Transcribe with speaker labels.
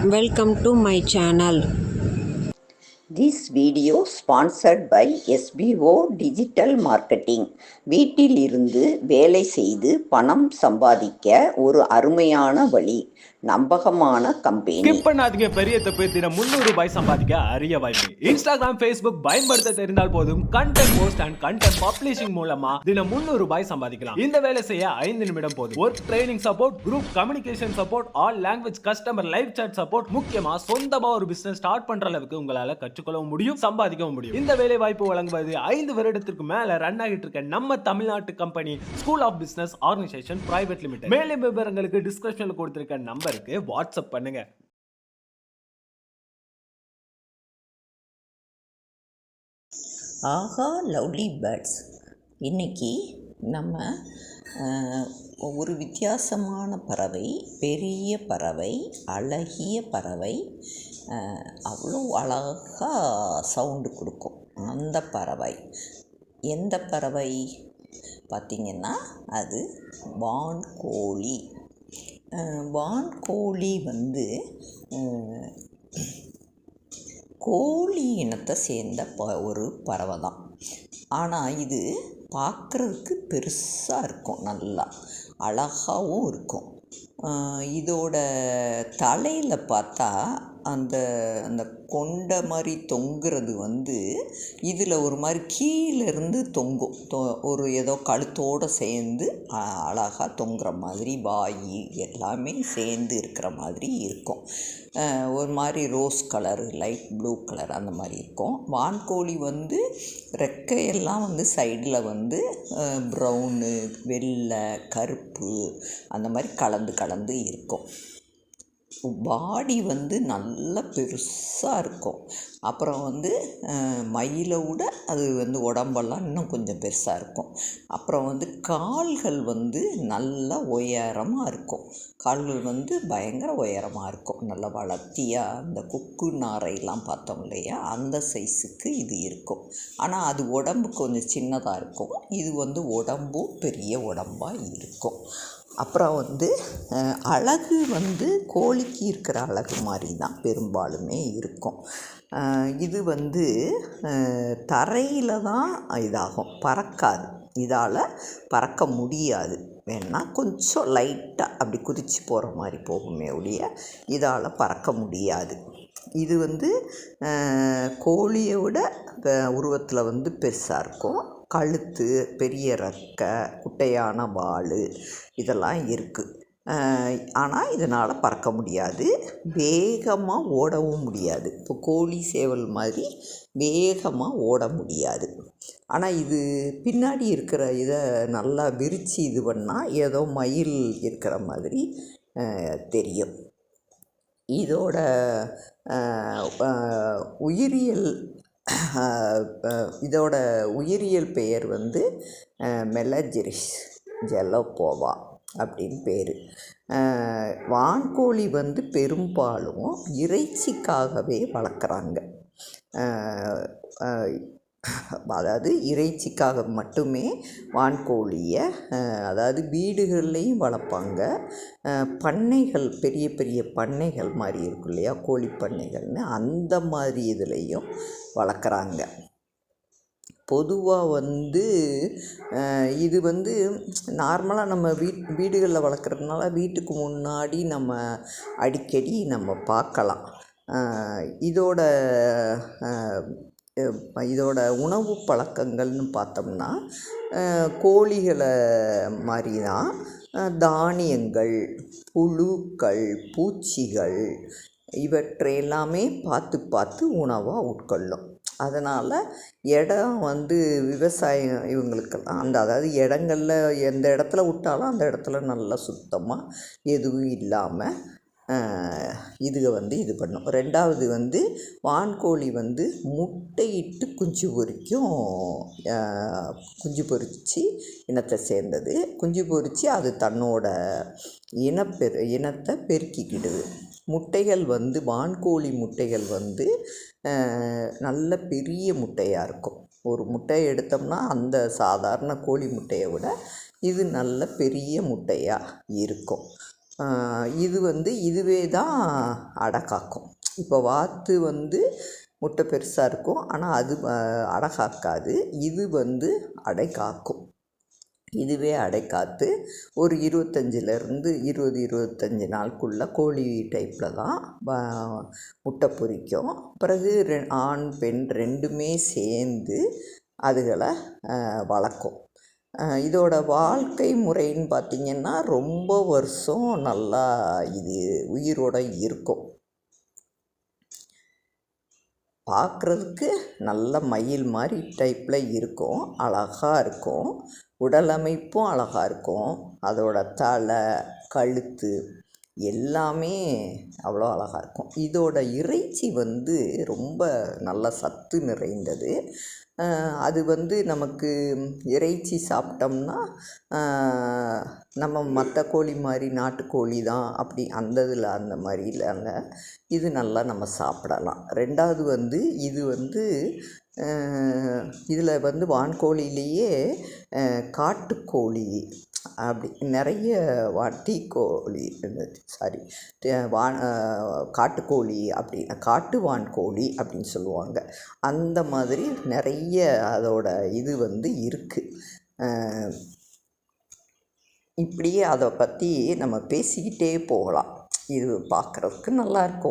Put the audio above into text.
Speaker 1: Welcome to my channel.
Speaker 2: This video sponsored by SBO Digital Marketing. வீட்டில் இருந்து வேலை செய்து பணம் சம்பாதிக்க ஒரு அருமையான வழி. நம்பகமான கம்பெனி.
Speaker 3: ஸ்கிப் பண்ணாதீங்க, பெரிய தப்பு. தினம் 300 ரூபாய் சம்பாதிக்க அரிய வாய்ப்பு. இன்ஸ்டாகிராம், Facebook பயன்படுத்த தெரிந்தால் போதும். Content post and content publishing மூலமா தினம் 300 ரூபாய் சம்பாதிக்கலாம். இந்த வேலை செய்ய 5 நிமிடம் போதும். Work training support, group communication support, all language customer live chat support, முக்கியமா சொந்தமா ஒரு பிசினஸ் ஸ்டார்ட் பண்ற அளவுக்கு உங்களால கற்றுக்கொள்ளவும் முடியும், சம்பாதிக்கவும் முடியும். இந்த வேலை வாய்ப்பு வழங்குவது 5 வருடத்திற்கு மேல ரன் ஆகிட்டு இருக்க நம்ம தமிழ்நாட்டு company school of business organisation private limited. மேலும் விவரங்களுக்கு டிஸ்கிரிப்ஷன்ல கொடுத்திருக்க நம்பருக்கு வாட்ஸ்அப் பண்ணுங்க.
Speaker 2: ஆஹா லவ்லி பேர்ட்ஸ். இன்னைக்கு நம்ம ஒரு வித்தியாசமான பறவை, பெரிய பறவை, அழகிய பறவை, அவ்வளோ அழகாக சவுண்டு கொடுக்கும். அந்த பறவை எந்த பறவை பார்த்திங்கன்னா அது வான்கோழி. வான்கோழி கோழி இனத்தை சேர்ந்த ஒரு பறவை தான். ஆனால் இது பார்க்குறதுக்கு பெருசாக இருக்கும், நல்லா அழகாகவும் இருக்கும். இதோட தலையில் பார்த்தா அந்த அந்த கொண்டை மாதிரி தொங்குறது இதில் ஒரு மாதிரி கீழேருந்து தொங்கும். ஒரு ஏதோ கழுத்தோடு சேர்ந்து அழகாக தொங்குற மாதிரி, வாய் எல்லாமே சேர்ந்து இருக்கிற மாதிரி இருக்கும். ஒரு மாதிரி rose colour, light blue colour அந்த மாதிரி இருக்கும். வான்கோழி ரெக்கையெல்லாம் சைடில் ப்ரௌனு, வெள்ளை, கருப்பு அந்த மாதிரி கலந்து இருக்கும். பாடி நல்லா பெருசாக இருக்கும். அப்புறம் மயிலை விட அது உடம்பெல்லாம் இன்னும் கொஞ்சம் பெருசாக இருக்கும். அப்புறம் கால்கள் நல்லா உயரமாக இருக்கும். கால்கள் பயங்கர உயரமாக இருக்கும். நல்லா வளர்த்தியாக அந்த கொக்கு நாரையெல்லாம் பார்த்தோம் இல்லையா, அந்த சைஸுக்கு இது இருக்கும். ஆனால் அது உடம்பு கொஞ்சம் சின்னதாக இருக்கும். இது உடம்பும் பெரிய உடம்பாக இருக்கும். அப்புறம் அழகு கோழிக்கு இருக்கிற அழகு மாதிரி தான் பெரும்பாலுமே இருக்கும். இது தரையில் தான் இதாகும், பறக்காது. இதால் பறக்க முடியாது. வேணால் கொஞ்சம் லைட்டாக அப்படி குதித்து போகிற மாதிரி போகுமே ஒழிய இதால் பறக்க முடியாது. இது கோழியை விட உருவத்தில் பெருசாக இருக்கும். கழுத்து, பெரிய ரெக்கை, குட்டையான வால் இதெல்லாம் இருக்குது. ஆனால் இதனால் பறக்க முடியாது, வேகமாக ஓடவும் முடியாது. இப்போ கோழி, சேவல் மாதிரி வேகமாக ஓட முடியாது. ஆனால் இது பின்னாடி இருக்கிற இதை நல்லா விரித்து இது பண்ணால் ஏதோ மயில் இருக்கிற மாதிரி தெரியும். இதோட உயிரியல் பெயர் மெலஜெரிஸ் ஜெலோபோவா அப்படின்னு பேர். வான்கோழி பெரும்பாலும் இறைச்சிக்காகவே வளர்க்குறாங்க. அதாவது இறைச்சிக்காக மட்டுமே வான்கோழியை, அதாவது வீடுகள்லேயும் வளர்ப்பாங்க. பண்ணைகள், பெரிய பெரிய பண்ணைகள் மாதிரி இருக்கும் இல்லையா, கோழி பண்ணைகள்னு, அந்த மாதிரி இதுலேயும் வளர்க்குறாங்க. பொதுவாக இது நார்மலாக நம்ம வீடுகளில் வளர்க்குறதுனால வீட்டுக்கு முன்னாடி நம்ம அடிக்கடி நம்ம பார்க்கலாம். இதோட உணவு பழக்கங்கள்னு பார்த்தோம்னா கோழிகளை மாதிரி தான் தானியங்கள், புழுக்கள், பூச்சிகள் இவற்றையெல்லாமே பார்த்து உணவாக உட்கொள்ளும். அதனால் இடம் விவசாயம் இவங்களுக்கெல்லாம் அதாவது இடங்களில் எந்த இடத்துல விட்டாலும் அந்த இடத்துல நல்லா சுத்தமாக எதுவும் இல்லாமல் இதுக இது பண்ணும். ரெண்டாவது வான்கோழி முட்டையிட்டு குஞ்சு பொரிக்கும். குஞ்சு பொரித்து இனத்தை சேர்ந்தது. குஞ்சு பொரித்து அது தன்னோட இனத்தை பெருக்கிக்கிடுது. முட்டைகள் வான்கோழி முட்டைகள் நல்ல பெரிய முட்டையாக இருக்கும். ஒரு முட்டையை எடுத்தோம்னா அந்த சாதாரண கோழி முட்டையை விட இது நல்ல பெரிய முட்டையாக இருக்கும். இது இதுவே தான் அடை காக்கும். இப்போ வாத்து முட்டை பெருசாக இருக்கும், ஆனால் அது அடை காக்காது. இது அடை காக்கும். இதுவே அடை காத்து ஒரு 25 நாளுக்குள்ளே கோழி டைப்பில் தான் முட்டை பொரிக்கும். பிறகு ஆண் பெண் ரெண்டுமே சேர்ந்து அதுகளை வளர்க்கும். இதோட வாழ்க்கை முறைன்னு பார்த்திங்கன்னா ரொம்ப வருஷம் நல்லா இது உயிரோடு இருக்கும். பார்க்குறதுக்கு நல்ல மயில் மாதிரி டைப்பில் இருக்கும், அழகாக இருக்கும். உடல் அமைப்பும் அழகாக இருக்கும். அதோட தலை, கழுத்து எல்லாமே அவ்வளோ அழகாக இருக்கும். இதோட இறைச்சி ரொம்ப நல்ல சத்து நிறைந்தது. அது நமக்கு இறைச்சி சாப்பிட்டோம்னா நம்ம மற்ற கோழி மாதிரி நாட்டுக்கோழி தான் அப்படி அந்த இதில் அந்த மாதிரி இல்லைங்க. இது நல்லா நம்ம சாப்பிடலாம். ரெண்டாவது இது இதில் வான்கோழிலேயே காட்டுக்கோழி அப்படி நிறைய டீக்கோழி காட்டுக்கோழி அப்படி காட்டுவான்கோழி அப்படின்னு சொல்லுவாங்க. அந்த மாதிரி நிறைய அதோட இது இருக்குது. இப்படியே அதை பற்றி நம்ம பேசிக்கிட்டே போகலாம். இது பார்க்குறதுக்கு நல்லாயிருக்கும்.